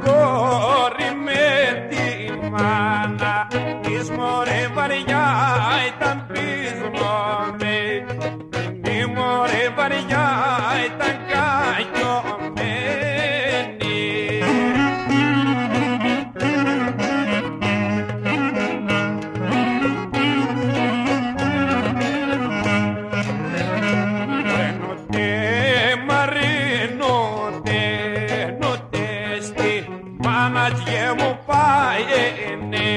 κόρη με τη μάνα της μωρέ βαριά ήταν πεισμένη, η μωρέ βαριά ήταν κακιωμένη. Ρένοτε μαρίνωτε νωτε στη μάνατζιε μου πάενε.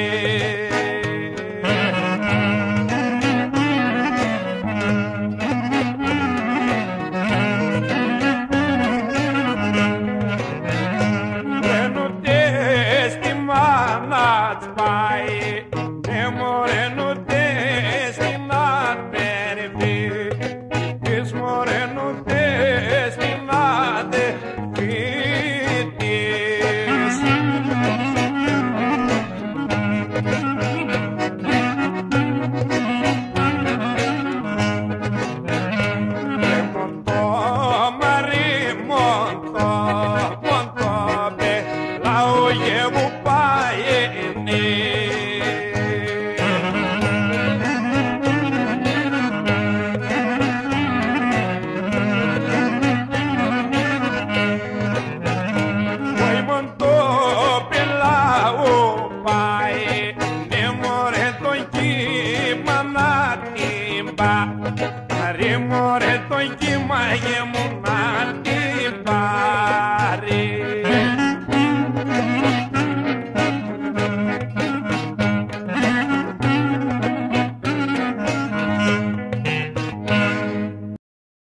Ρε μωρέ το κύμα γεμονά